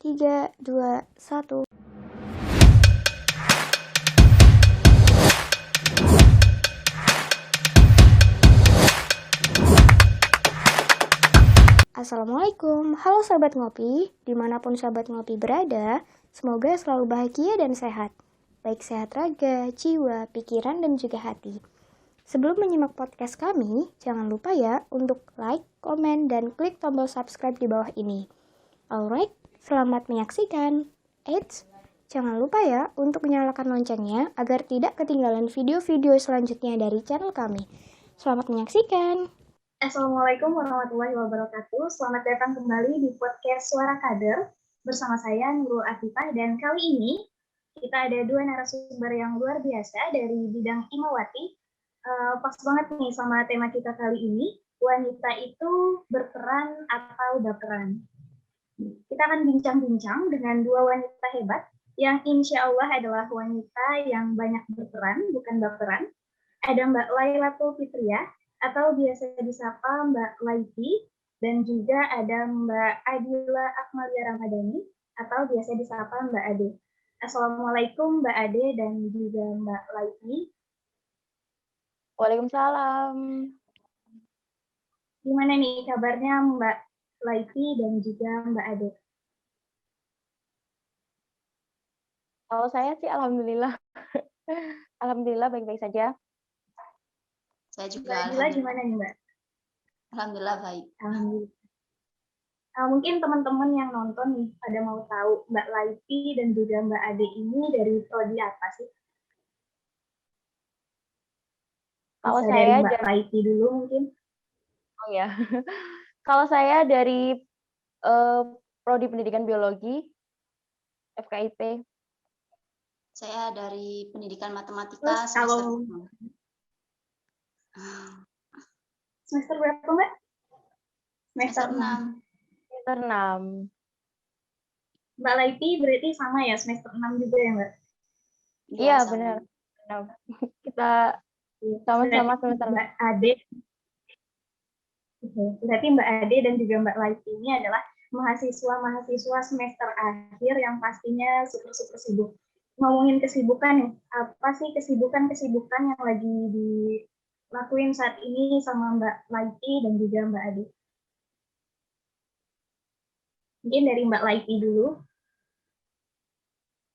3, 2, 1. Assalamualaikum, halo sahabat ngopi, dimanapun sahabat ngopi berada, semoga selalu bahagia dan sehat. Baik sehat raga, jiwa, pikiran, dan juga hati. Sebelum menyimak podcast kami, jangan lupa ya untuk like, komen, dan klik tombol subscribe di bawah ini. Alright, selamat menyaksikan. Eits, jangan lupa ya untuk menyalakan loncengnya agar tidak ketinggalan video-video selanjutnya dari channel kami. Selamat menyaksikan. Assalamualaikum warahmatullahi wabarakatuh. Selamat datang kembali di podcast Suara Kader bersama saya Nurul Atifah, dan kali ini kita ada dua narasumber yang luar biasa dari bidang Imawati. Pas banget nih sama tema kita kali ini, wanita itu berperan atau baperan. Kita akan bincang-bincang dengan dua wanita hebat yang insya Allah adalah wanita yang banyak berperan, bukan baperan. Ada Mbak Lailatul Fitriah atau biasa disapa Mbak Laiti, dan juga ada Mbak Adila Akmalia Ramadhani atau biasa disapa Mbak Ade. Assalamualaikum Mbak Ade dan juga Mbak Laiti. Waalaikumsalam. Gimana nih kabarnya Mbak Laiti dan juga Mbak Ade? Kalau saya sih alhamdulillah. Alhamdulillah baik-baik saja. Saya juga Mbak Adila gimana nih Mbak? Alhamdulillah baik. Alhamdulillah. Mungkin teman-teman yang nonton nih pada mau tahu Mbak Laiti dan juga Mbak Ade ini dari prodi apa sih? Kalau Bisa saya dari Mbak Laiti dulu mungkin. Oh ya. Kalau saya dari prodi Pendidikan Biologi FKIP. Saya dari Pendidikan Matematika Terus semester semester berapa Mbak? Semester 6. Semester 6. Mbak Laiti berarti sama ya, semester 6 juga ya Mbak? Iya benar. Kita sama-sama semester 6. Mbak Ade. Berarti Mbak Ade dan juga Mbak Laiti ini adalah mahasiswa semester akhir yang pastinya super sibuk. Ngomongin kesibukan nih, apa sih kesibukan yang lagi dilakuin saat ini sama Mbak Laiti dan juga Mbak Ade? Mungkin dari Mbak Laiti dulu.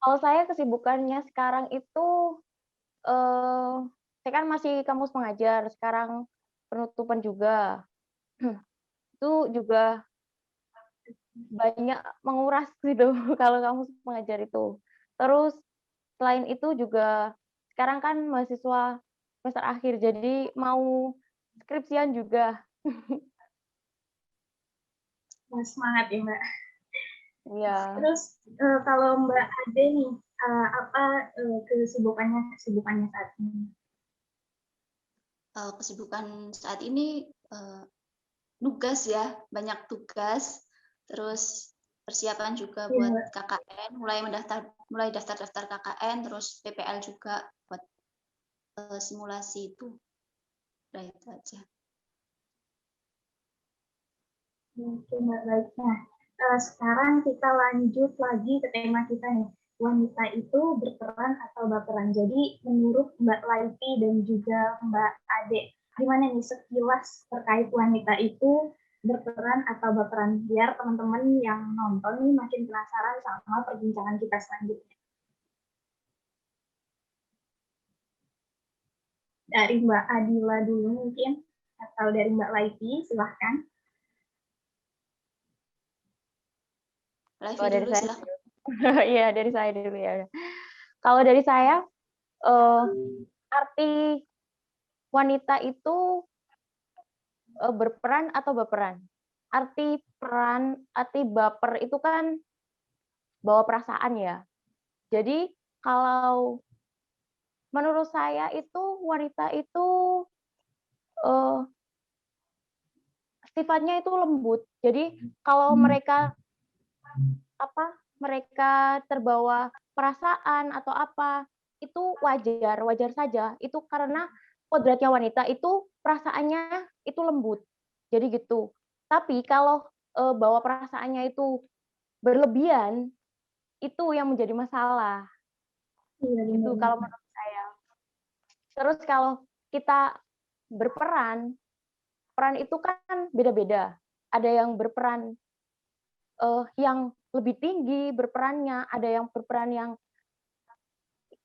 Kalau saya kesibukannya sekarang itu, saya kan masih kampus pengajar, sekarang penutupan juga. Itu juga banyak menguras gitu kalau kampus pengajar itu. Terus selain itu juga sekarang kan mahasiswa semester akhir, jadi mau skripsian juga. Semangat ya Mbak. Iya. Terus kalau Mbak Ade nih, apa kesibukannya saat ini? Kesibukan saat ini tugas ya, banyak tugas. Terus persiapan juga buat KKN, mulai daftar KKN, terus PPL juga buat simulasi itu. Udah itu aja. Oke Mbak, baik. Nah, sekarang kita lanjut lagi ke tema kita nih. Wanita itu berperan atau baperan. Jadi menurut Mbak Laiti dan juga Mbak Ade, gimana nih sekilas terkait wanita itu berperan atau baperan, biar teman-teman yang nonton nih makin penasaran sama perbincangan kita selanjutnya. Dari Mbak Adila dulu mungkin, atau dari Mbak Laiti, silahkan. Dari saya. Iya, dari saya dulu ya. Kalau dari saya, arti wanita itu berperan atau baperan. Arti peran, arti baper itu kan bawa perasaan ya. Jadi kalau menurut saya itu wanita itu sifatnya itu lembut. Jadi kalau mereka terbawa perasaan atau apa, itu wajar saja. Itu karena kodratnya wanita itu perasaannya itu lembut. Jadi gitu. Tapi kalau bawa perasaannya itu berlebihan itu yang menjadi masalah. Iya, Gitu benar. kalau menurut saya. Terus kalau kita berperan, peran itu kan beda-beda. Ada yang berperan yang lebih tinggi berperannya, ada yang berperan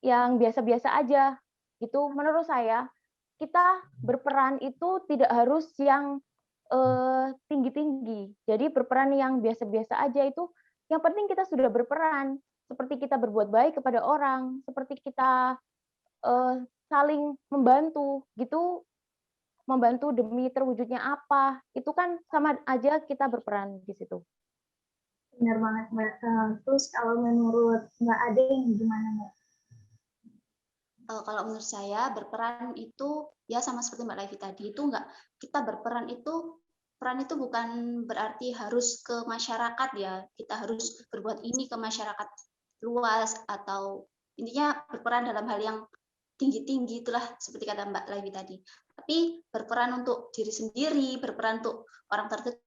yang biasa-biasa aja. Gitu menurut saya, kita berperan itu tidak harus yang tinggi-tinggi. Jadi berperan yang biasa-biasa aja itu, yang penting kita sudah berperan. Seperti kita berbuat baik kepada orang, seperti kita saling membantu, gitu, membantu demi terwujudnya apa, itu kan sama aja kita berperan di situ. Benar banget, Mbak. Terus kalau menurut Mbak Ade gimana, Mbak? Kalau menurut saya berperan itu ya sama seperti Mbak Levi tadi, itu enggak, kita berperan itu, peran itu bukan berarti harus ke masyarakat ya, kita harus berbuat ini ke masyarakat luas, atau intinya berperan dalam hal yang tinggi-tinggi, itulah seperti kata Mbak Levi tadi. Tapi berperan untuk diri sendiri, berperan untuk orang terdekat,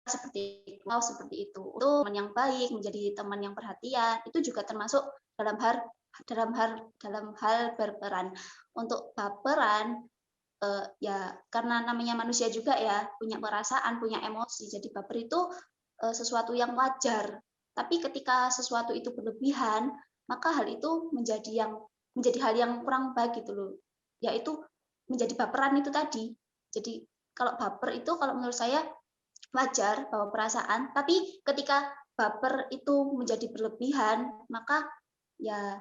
seperti itu, untuk teman yang baik, menjadi teman yang perhatian, itu juga termasuk dalam hal berperan. Untuk baperan, ya karena namanya manusia juga ya, punya perasaan, punya emosi, jadi baper itu sesuatu yang wajar. Tapi ketika sesuatu itu berlebihan, maka hal itu menjadi hal yang kurang baik gitu loh. Yaitu menjadi baperan itu tadi. Jadi kalau baper itu kalau menurut saya wajar bawa perasaan, tapi ketika baper itu menjadi berlebihan, maka ya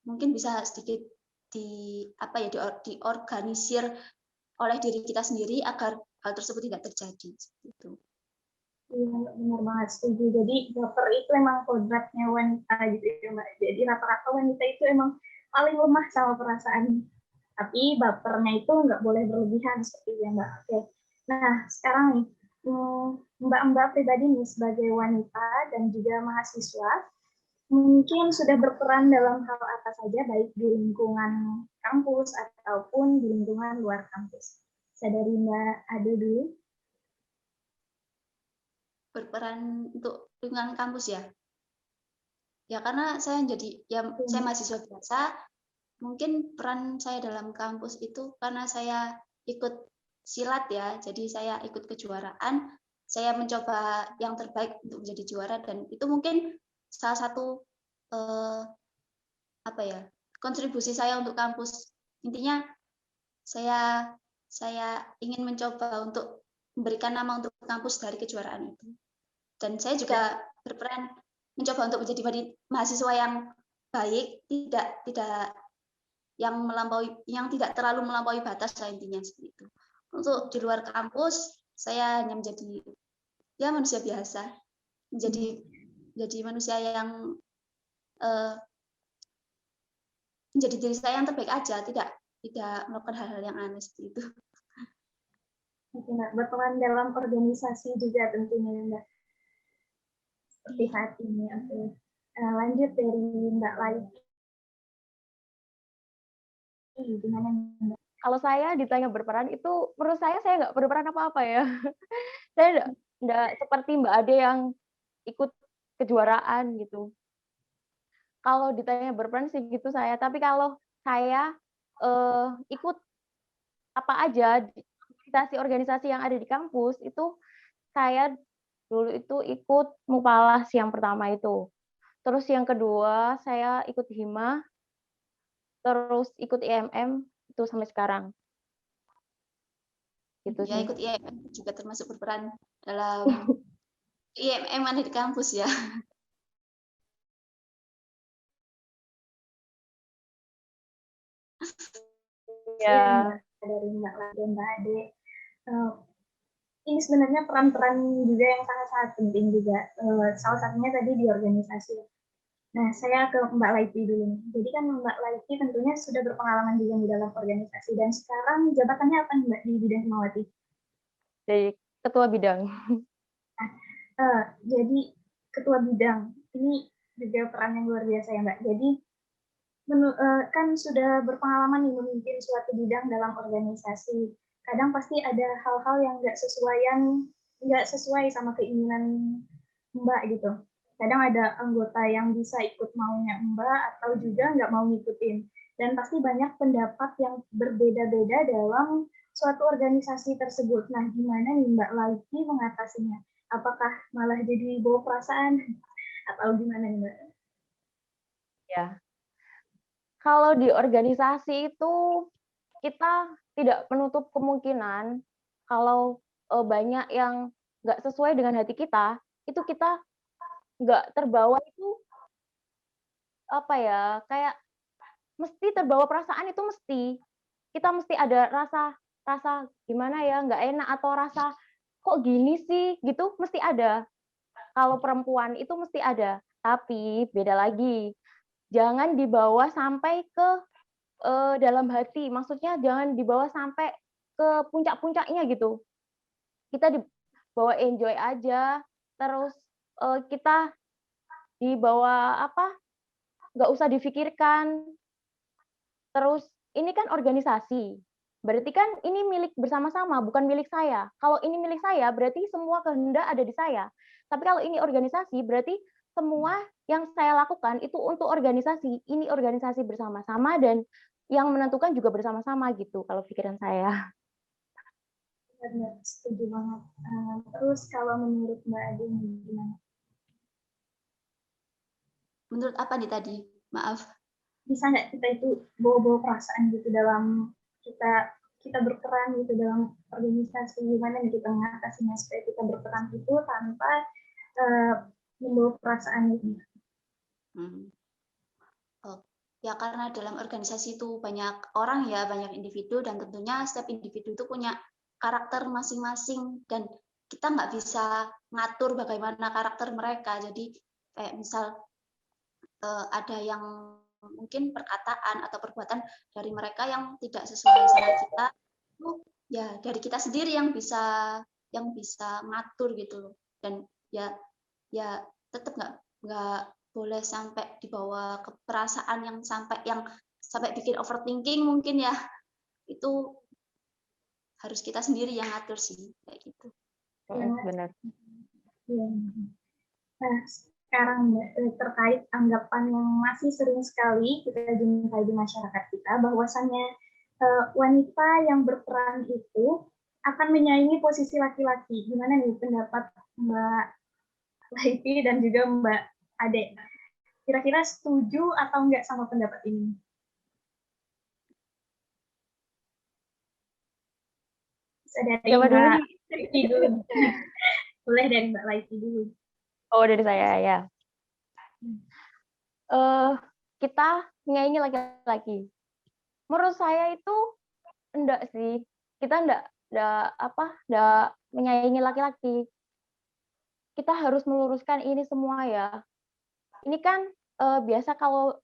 mungkin bisa sedikit diorganisir oleh diri kita sendiri agar hal tersebut tidak terjadi. Gitu. Iya, benar banget, setuju. Jadi baper itu emang kodratnya wanita gitu ya, Mbak. Jadi rata-rata wanita itu emang paling lemah sama perasaan. Tapi bapernya itu nggak boleh berlebihan seperti yang Mbak. Oke. Nah, sekarang nih, Mbak-mbak pribadi nih sebagai wanita dan juga mahasiswa, mungkin sudah berperan dalam hal apa saja, baik di lingkungan kampus ataupun di lingkungan luar kampus. Saya dari Mbak Ade dulu. Berperan untuk lingkungan kampus ya. Ya karena saya saya mahasiswa biasa, mungkin peran saya dalam kampus itu karena saya ikut silat ya, jadi saya ikut kejuaraan, saya mencoba yang terbaik untuk menjadi juara, dan itu mungkin salah satu kontribusi saya untuk kampus. Intinya saya ingin mencoba untuk memberikan nama untuk kampus dari kejuaraan itu. Dan saya juga berperan mencoba untuk menjadi mahasiswa yang baik, tidak yang tidak terlalu melampaui batas lah, intinya seperti itu. Untuk di luar kampus, saya hanya menjadi ya manusia biasa, menjadi manusia yang menjadi diri saya yang terbaik aja, tidak melakukan hal-hal yang aneh seperti itu. Oke, Mbak. Berperan dalam organisasi juga tentunya, Mbak. Seperti saat ini. Oke. Lanjut dari Mbak Lai. Gimana, Mbak? Kalau saya ditanya berperan itu, menurut saya nggak berperan apa-apa ya. Saya nggak seperti Mbak Ade yang ikut kejuaraan gitu. Kalau ditanya berperan sih gitu saya, tapi kalau saya ikut apa aja organisasi-organisasi yang ada di kampus itu, saya dulu itu ikut Mupalas yang pertama itu. Terus yang kedua saya ikut Hima, terus ikut IMM itu sampai sekarang. Gitu Ya, sih. ikut IMM juga termasuk berperan dalam IMM ada di kampus ya. Ya. Dari Mbak Lai dan Mbak Ade. Ini sebenarnya peran-peran juga yang sangat-sangat penting juga. Salah satunya tadi di organisasi. Nah, saya ke Mbak Laiti dulu. Jadi kan Mbak Laiti tentunya sudah berpengalaman juga di dalam organisasi, dan sekarang jabatannya apa Mbak di bidang Himawati? Jadi ketua bidang. Jadi ketua bidang ini juga peran yang luar biasa ya Mbak. Jadi kan sudah berpengalaman nih memimpin suatu bidang dalam organisasi. Kadang pasti ada hal-hal yang nggak sesuai sama keinginan Mbak gitu. Kadang ada anggota yang bisa ikut maunya Mbak atau juga nggak mau ngikutin. Dan pasti banyak pendapat yang berbeda-beda dalam suatu organisasi tersebut. Nah, gimana nih Mbak Laiki mengatasinya? Apakah malah jadi bawa perasaan atau gimana nih Mbak? Ya, kalau di organisasi itu kita tidak menutup kemungkinan kalau banyak yang nggak sesuai dengan hati kita, itu kita nggak terbawa itu apa ya, kayak mesti terbawa perasaan itu mesti. Kita mesti ada rasa rasa gimana ya, nggak enak atau rasa kok gini sih gitu mesti ada. Kalau perempuan itu mesti ada. Tapi beda lagi. Jangan dibawa sampai ke dalam hati. Maksudnya jangan dibawa sampai ke puncak-puncaknya gitu. Kita dibawa enjoy aja, terus kita dibawa apa? Nggak usah difikirkan. Terus ini kan organisasi. Berarti kan ini milik bersama-sama, bukan milik saya. Kalau ini milik saya, berarti semua kehendak ada di saya. Tapi kalau ini organisasi, berarti semua yang saya lakukan itu untuk organisasi. Ini organisasi bersama-sama dan yang menentukan juga bersama-sama gitu, kalau pikiran saya. Benar, setuju banget. Terus kalau menurut Mbak Ade gimana? Menurut apa nih tadi? Maaf. Bisa nggak kita itu bawa-bawa perasaan gitu dalam kita berperan gitu dalam organisasi, gimana nih kita mengatasinya supaya kita berperan itu tanpa membawa perasaan gitu. Oh, ya karena dalam organisasi itu banyak orang ya, banyak individu, dan tentunya setiap individu itu punya karakter masing-masing dan kita nggak bisa ngatur bagaimana karakter mereka. Jadi kayak misal ada yang mungkin perkataan atau perbuatan dari mereka yang tidak sesuai sama kita, itu ya dari kita sendiri yang bisa ngatur gitu loh. Dan ya tetap nggak boleh sampai dibawa ke perasaan yang sampai bikin overthinking mungkin ya. Itu harus kita sendiri yang ngatur sih kayak gitu. Benar. Nah, sekarang terkait anggapan yang masih sering sekali kita jumpai di masyarakat kita, bahwasannya wanita yang berperan itu akan menyaingi posisi laki-laki. Gimana nih pendapat Mbak Laiti dan juga Mbak Ade? Kira-kira setuju atau enggak sama pendapat ini? Bisa dari Mbak Laiti dulu. Boleh dari Mbak Laiti dulu. Oh, dari saya ya. Kita menyaingi laki-laki. Menurut saya itu enggak sih. Kita enggak menyaingi laki-laki. Kita harus meluruskan ini semua ya. Ini kan biasa kalau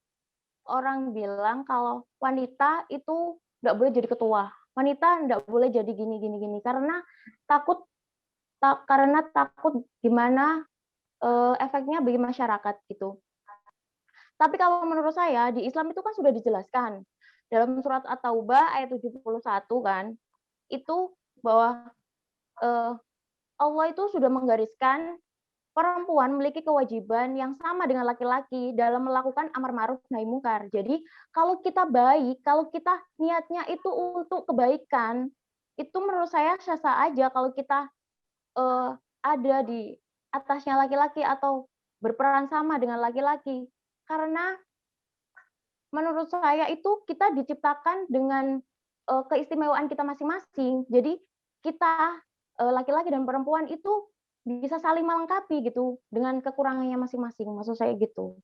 orang bilang kalau wanita itu enggak boleh jadi ketua. Wanita enggak boleh jadi gini karena takut gimana efeknya bagi masyarakat gitu. Tapi kalau menurut saya di Islam itu kan sudah dijelaskan dalam surat At-Taubah ayat 71 kan, itu bahwa Allah itu sudah menggariskan perempuan memiliki kewajiban yang sama dengan laki-laki dalam melakukan amar ma'ruf nahi mungkar. Jadi kalau kita baik, kalau kita niatnya itu untuk kebaikan, itu menurut saya sah-sah aja kalau kita ada di atasnya laki-laki atau berperan sama dengan laki-laki. Karena menurut saya itu kita diciptakan dengan keistimewaan kita masing-masing. Jadi kita laki-laki dan perempuan itu bisa saling melengkapi gitu dengan kekurangannya masing-masing. Maksud saya gitu.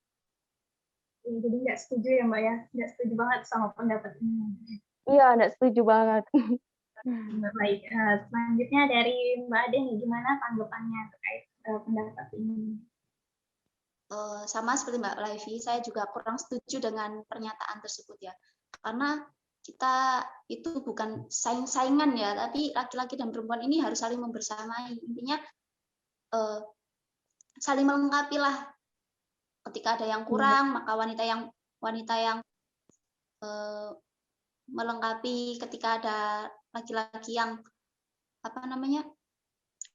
Jadi nggak setuju ya Mbak ya? Nggak setuju banget sama pendapat ini. Iya, nggak setuju banget. Baik, selanjutnya dari Mbak Ade nih, gimana tanggapannya terkait pendapat ini? Sama seperti Mbak Laifi, saya juga kurang setuju dengan pernyataan tersebut ya. Karena kita itu bukan saing-saingan ya, tapi laki-laki dan perempuan ini harus saling membersamai. Intinya saling melengkapi lah. Ketika ada yang kurang, maka wanita yang melengkapi ketika ada laki-laki yang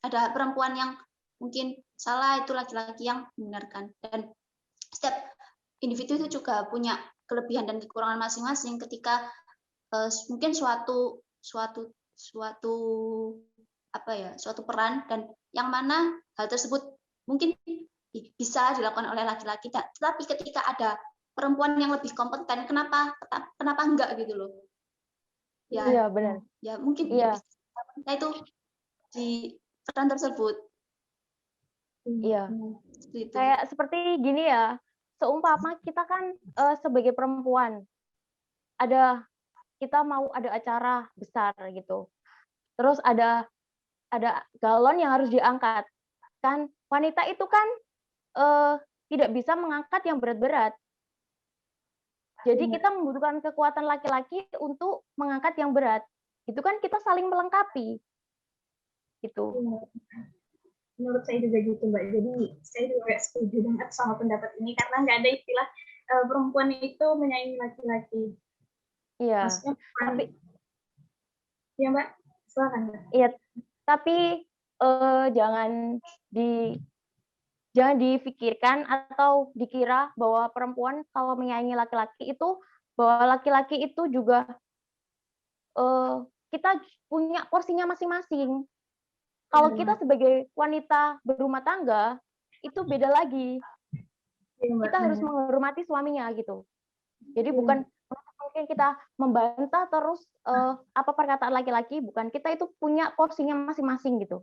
ada perempuan yang mungkin salah, itu laki-laki yang membenarkan. Dan setiap individu itu juga punya kelebihan dan kekurangan masing-masing ketika mungkin suatu peran, dan yang mana hal tersebut mungkin bisa dilakukan oleh laki-laki, tetapi ketika ada perempuan yang lebih kompeten, kenapa enggak gitu loh. Ya, Iya, benar. ya mungkin Iya. kita itu di peran tersebut. Iya. Gitu. Kayak seperti gini ya, seumpama kita kan sebagai perempuan, kita mau ada acara besar gitu, terus ada galon yang harus diangkat, kan wanita itu kan tidak bisa mengangkat yang berat-berat. Jadi kita membutuhkan kekuatan laki-laki untuk mengangkat yang berat. Itu kan kita saling melengkapi. Gitu. Menurut saya juga gitu, Mbak. Jadi saya juga setuju banget sama pendapat ini, karena nggak ada istilah perempuan itu menyaingi laki-laki. Iya. Maksudnya, ya Mbak, silakan Mbak. Iya, tapi jangan difikirkan atau dikira bahwa perempuan kalau menyaingi laki-laki itu, bahwa laki-laki itu juga kita punya porsinya masing-masing. Kalau kita sebagai wanita berumah tangga, itu beda lagi. Kita harus menghormati suaminya gitu. Jadi bukan mungkin kita membantah terus apa perkataan laki-laki, bukan, kita itu punya porsinya masing-masing gitu.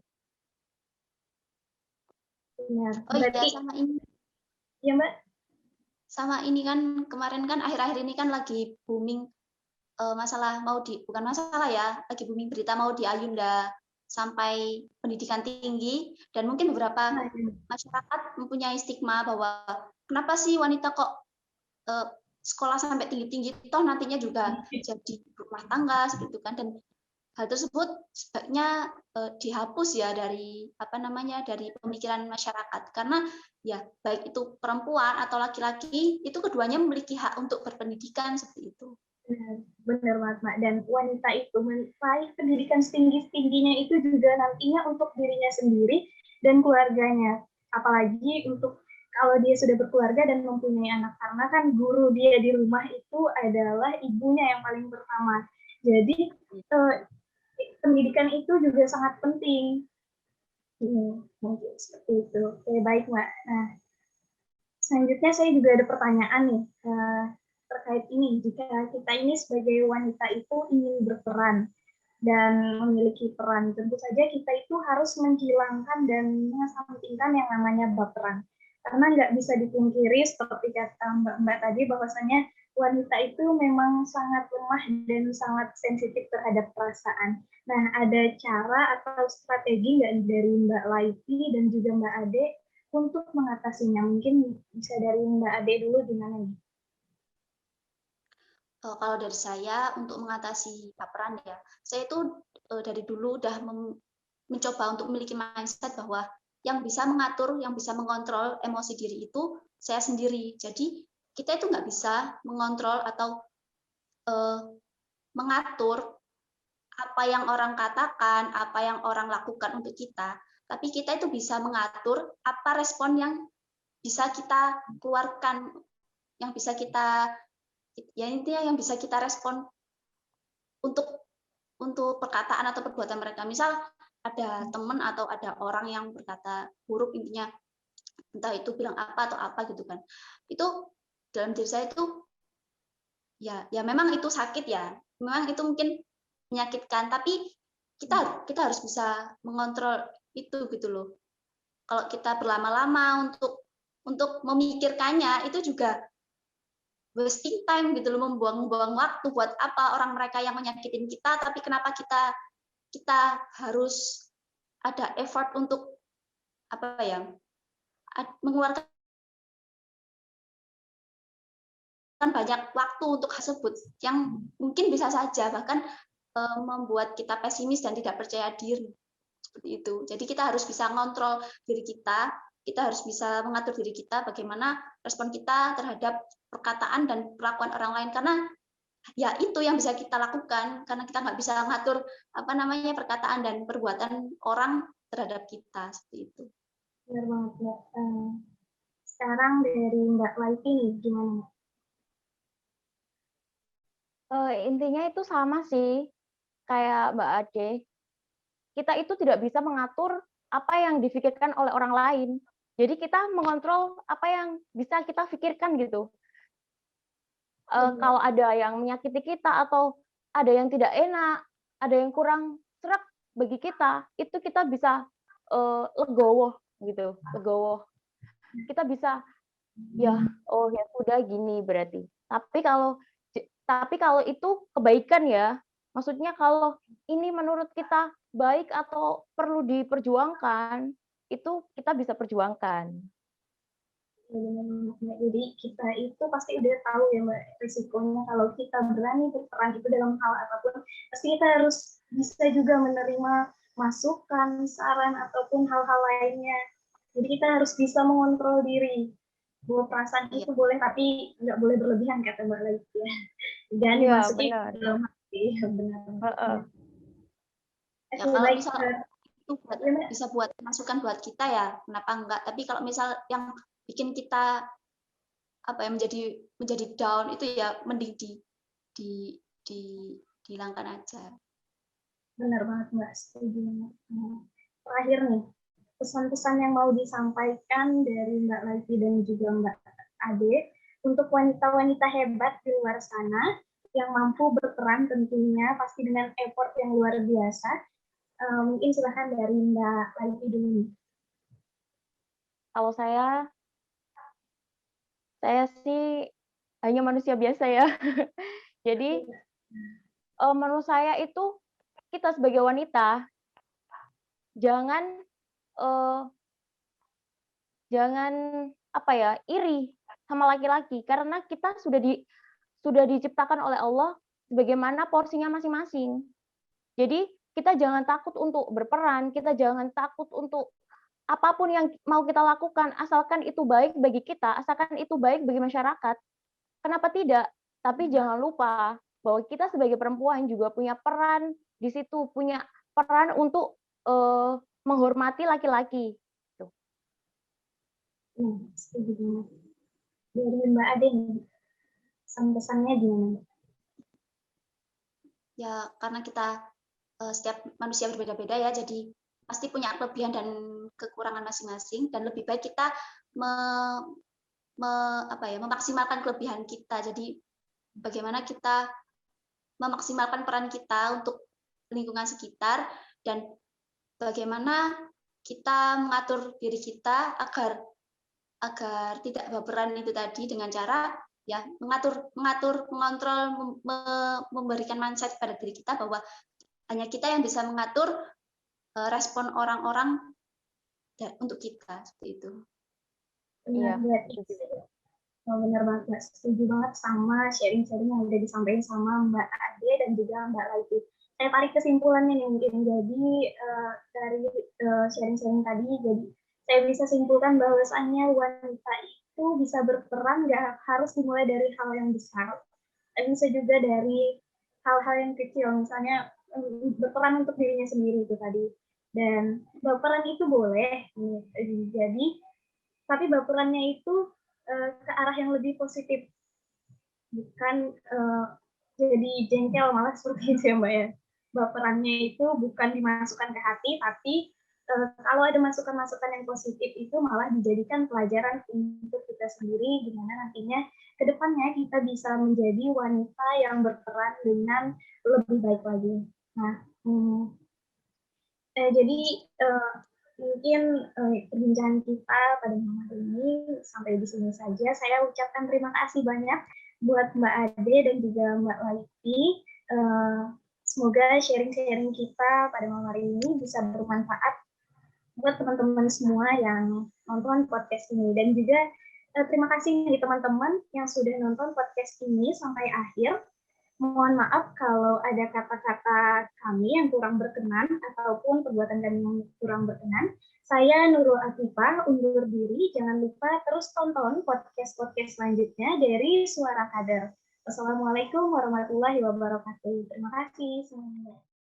Oh iya, sama ini. Ya Mbak. Sama ini kan kemarin kan akhir-akhir ini kan lagi booming masalah bukan masalah ya, lagi booming berita mau di Ayunda sampai pendidikan tinggi, dan mungkin beberapa masyarakat mempunyai stigma bahwa kenapa sih wanita kok sekolah sampai tinggi-tinggi, toh nantinya juga jadi rumah tangga seperti itu kan. Dan hal tersebut sebaiknya dihapus ya dari dari pemikiran masyarakat, karena ya baik itu perempuan atau laki-laki, itu keduanya memiliki hak untuk berpendidikan seperti itu. Benar banget, Mak. Dan wanita itu meraih pendidikan setinggi-tingginya itu juga nantinya untuk dirinya sendiri dan keluarganya. Apalagi untuk kalau dia sudah berkeluarga dan mempunyai anak, karena kan guru dia di rumah itu adalah ibunya yang paling pertama. Jadi pendidikan itu juga sangat penting. Mungkin seperti itu. Oke, baik Mbak. Nah, selanjutnya saya juga ada pertanyaan nih terkait ini. Jika kita ini sebagai wanita itu ingin berperan dan memiliki peran, tentu saja kita itu harus menghilangkan dan mengesampingkan yang namanya baperan. Karena nggak bisa dipungkiri seperti kata Mbak tadi, bahwasanya wanita itu memang sangat lemah dan sangat sensitif terhadap perasaan. Nah, ada cara atau strategi nggak dari Mbak Laiti dan juga Mbak Ade untuk mengatasinya? Mungkin bisa dari Mbak Ade dulu, gimana nih? Kalau dari saya untuk mengatasi baperan ya, saya itu dari dulu udah mencoba untuk memiliki mindset bahwa yang bisa mengatur, yang bisa mengontrol emosi diri itu saya sendiri. Jadi kita itu nggak bisa mengontrol atau mengatur apa yang orang katakan, apa yang orang lakukan untuk kita, tapi kita itu bisa mengatur apa respon yang bisa kita keluarkan, yang bisa kita, ya intinya yang bisa kita respon untuk perkataan atau perbuatan mereka. Misal ada teman atau ada orang yang berkata buruk, intinya entah itu bilang apa atau apa gitu kan, itu dalam diri saya itu ya memang itu sakit ya, memang itu mungkin menyakitkan, tapi kita harus bisa mengontrol itu gitu loh. Kalau kita berlama-lama untuk memikirkannya, itu juga wasting time gitu loh, membuang-buang waktu. Buat apa orang mereka yang menyakitin kita, tapi kenapa kita harus ada effort untuk mengeluarkan banyak waktu untuk tersebut yang mungkin bisa saja bahkan membuat kita pesimis dan tidak percaya diri seperti itu. Jadi kita harus bisa ngontrol diri kita harus bisa mengatur diri kita bagaimana respon kita terhadap perkataan dan perlakuan orang lain, karena ya itu yang bisa kita lakukan karena kita nggak bisa ngatur perkataan dan perbuatan orang terhadap kita seperti itu. Benar banget, Mbak. Sekarang dari Mbak Laiti nih, gimana, Mbak? Intinya itu sama sih, kayak Mbak Ade. Kita itu tidak bisa mengatur apa yang difikirkan oleh orang lain. Jadi kita mengontrol apa yang bisa kita pikirkan gitu. Kalau ada yang menyakiti kita atau ada yang tidak enak, ada yang kurang serak bagi kita, itu kita bisa legowo gitu, legowo. Kita bisa ya, oh ya sudah gini berarti. Tapi kalau itu kebaikan ya, maksudnya kalau ini menurut kita baik atau perlu diperjuangkan, itu kita bisa perjuangkan. Jadi kita itu pasti udah tahu ya Mbak risikonya kalau kita berani berperan itu dalam hal apapun, pasti kita harus bisa juga menerima masukan, saran ataupun hal-hal lainnya. Jadi kita harus bisa mengontrol diri. Bahwa perasaan itu boleh tapi nggak boleh berlebihan kata Mbak Laiti ya. Dan dimasuki ke dalam hati. Benar. Ya, kalau misal itu bisa buat masukan buat kita ya, kenapa enggak? Tapi kalau misal yang bikin kita menjadi down itu ya mending dihilangkan aja. Benar banget Mbak, setuju. Terakhir nih, pesan-pesan yang mau disampaikan dari Mbak Laiti dan juga Mbak Ade untuk wanita-wanita hebat di luar sana yang mampu berperan tentunya pasti dengan effort yang luar biasa. Mungkin silahkan dari Mbak Laiti dulu. Kalau saya sih hanya manusia biasa ya. Jadi menurut saya itu kita sebagai wanita jangan iri sama laki-laki karena kita sudah diciptakan oleh Allah sebagaimana porsinya masing-masing. Jadi kita jangan takut untuk berperan, kita jangan takut untuk apapun yang mau kita lakukan, asalkan itu baik bagi kita, asalkan itu baik bagi masyarakat. Kenapa tidak? Tapi jangan lupa bahwa kita sebagai perempuan juga punya peran di situ, punya peran untuk menghormati laki-laki. Setuju banget. Dari Mbak Ade, pesan-pesannya gimana? Ya, karena kita setiap manusia berbeda-beda ya, jadi pasti punya kelebihan dan kekurangan masing-masing, dan lebih baik kita memaksimalkan kelebihan kita. Jadi bagaimana kita memaksimalkan peran kita untuk lingkungan sekitar dan bagaimana kita mengatur diri kita agar tidak berperan itu tadi dengan cara ya mengontrol, memberikan mindset pada diri kita bahwa hanya kita yang bisa mengatur respon orang-orang untuk kita seperti itu. Benar banget, setuju banget sama sharing-sharing yang udah disampaikan sama Mbak Ade dan juga Mbak Laiti. Saya tarik kesimpulannya nih mungkin, jadi dari sharing-sharing tadi, jadi saya bisa simpulkan bahwasannya wanita itu bisa berperan nggak harus dimulai dari hal yang besar, tapi bisa juga dari hal-hal yang kecil, misalnya berperan untuk dirinya sendiri itu tadi. Dan berperan itu boleh, jadi tapi baperannya itu ke arah yang lebih positif, bukan jadi jengkel malah seperti itu ya Mbak ya. Baperannya itu bukan dimasukkan ke hati, tapi kalau ada masukan-masukan yang positif itu malah dijadikan pelajaran untuk kita sendiri, gimana nantinya ke depannya kita bisa menjadi wanita yang berperan dengan lebih baik lagi. Nah, jadi mungkin perbincangan kita pada malam hari ini sampai di sini saja. Saya ucapkan terima kasih banyak buat Mbak Ade dan juga Mbak Laiti. Semoga sharing-sharing kita pada malam hari ini bisa bermanfaat buat teman-teman semua yang nonton podcast ini. Dan juga terima kasih bagi teman-teman yang sudah nonton podcast ini sampai akhir. Mohon maaf kalau ada kata-kata kami yang kurang berkenan ataupun perbuatan kami yang kurang berkenan. Saya Nurul Atifah undur diri. Jangan lupa terus tonton podcast-podcast selanjutnya dari Suara Kader. Wassalamualaikum warahmatullahi wabarakatuh. Terima kasih semuanya.